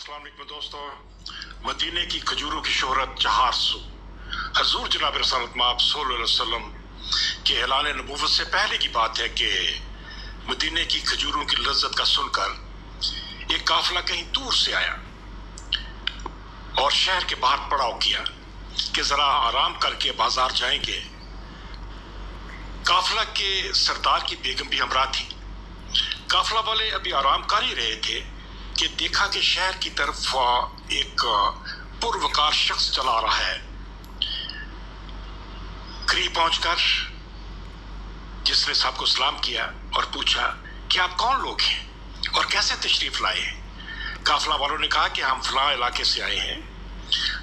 अस्सलाम वालेकुम दोस्तों। मदीने की खजूरों की शोहरत जहार सू। हजूर जनाब रसूलुल्लाह सल्लल्लाहु अलैहि वसल्लम के ऐलान नबूवत से पहले की बात है कि मदीने की खजूरों की लज्जत का सुनकर एक काफिला कहीं दूर से आया और शहर के बाहर पड़ाव किया कि जरा आराम करके बाजार जाएंगे। काफिला के सरदार की बेगम भी हमरा थी। काफिला वाले अभी आराम कर ही रहे थे कि देखा कि शहर की तरफ एक पुरवकार शख्स चला रहा है। करीब पहुंचकर जिसने सबको सलाम किया और पूछा कि आप कौन लोग हैं और कैसे तशरीफ लाए हैं। काफिला वालों ने कहा कि हम फलां इलाके से आए हैं,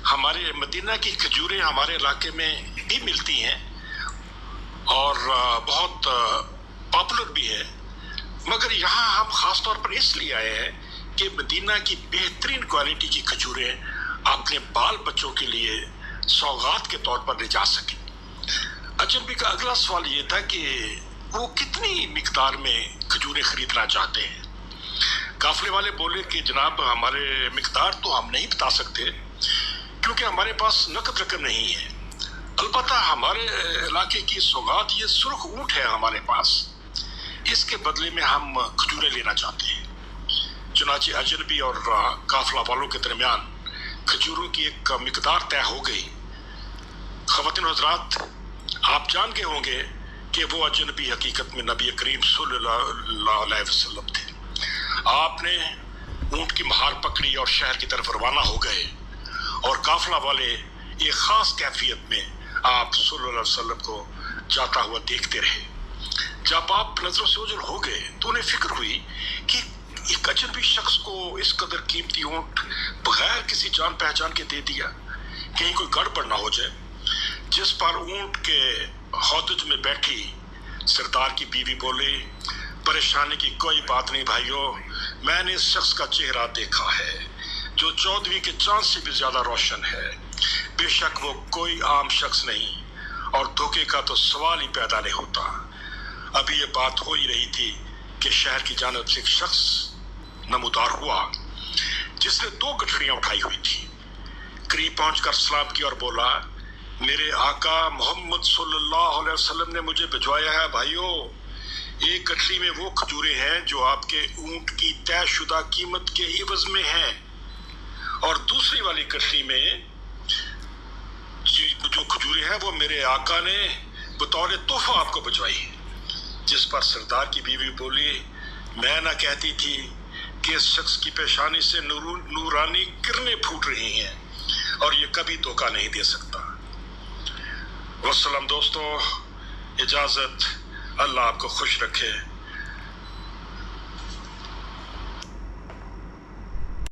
हमारे मदीना की खजूरें हमारे इलाके में भी मिलती हैं और बहुत पॉपुलर भी है, मगर यहाँ हम ख़ास तौर पर इसलिए आए हैं कि मदीना की बेहतरीन क्वालिटी की खजूरें अपने बाल बच्चों के लिए सौगात के तौर पर ले जा सकें। अजनबी का अगला सवाल ये था कि वो कितनी मिकदार में खजूरें खरीदना चाहते हैं। काफिले वाले बोले कि जनाब हमारे मिकदार तो हम नहीं बता सकते क्योंकि हमारे पास नकद रकम नहीं है, अलबत्ता हमारे इलाके की सौगात ये सुर्ख ऊँट है हमारे पास, इसके बदले में हम खजूरें लेना चाहते हैं। चुनांचे अजनबी और काफिला वालों के दरमियान खजूरों की एक मिकदार तय हो गई। ख़वातीन हज़रात, आप जान गए होंगे कि वो अजनबी हकीकत में नबी करीम सल्लल्लाहु अलैहि वसल्लम थे। आपने ऊँट की महार पकड़ी और शहर की तरफ रवाना हो गए और काफिला वाले एक ख़ास कैफियत में आप सल्लल्लाहु अलैहि वसल्लम को जाता हुआ देखते रहे। जब आप नजरों से ओझल हो गए तो उन्हें फिक्र हुई कि एक अजनबी शख्स को इस कदर कीमती ऊँट बगैर किसी जान पहचान के दे दिया, कहीं कोई गड़बड़ ना हो जाए। जिस पर ऊँट के हौदज में बैठी सरदार की बीवी बोली, परेशानी की कोई बात नहीं भाइयों, मैंने इस शख्स का चेहरा देखा है जो 14वीं के चांद से भी ज्यादा रोशन है। बेशक वो कोई आम शख्स नहीं और धोखे का तो सवाल ही पैदा नहीं होता। अभी ये बात हो ही रही थी कि शहर की जानिब से एक शख्स नमूदार हुआ जिसने 2 गठरियां उठाई हुई थी। करीब पहुंचकर सलाम किया और बोला, मेरे आका मोहम्मद सल्लल्लाहु अलैहि वसल्लम ने मुझे भिजवाया है भाइयों। एक गठरी में वो खजूरें हैं जो आपके ऊंट की तयशुदा कीमत के इवज में हैं और दूसरी वाली गठरी में जो खजूरें हैं वो मेरे आका ने बतौर तोहफा आपको भिजवाई। जिस पर सरदार की बीवी बोली, मैं ना कहती थी कि इस शख्स की पेशानी से नूरानी किरणें फूट रही हैं और ये कभी धोखा नहीं दे सकता। वस्सलाम दोस्तों, इजाज़त, अल्लाह आपको खुश रखे।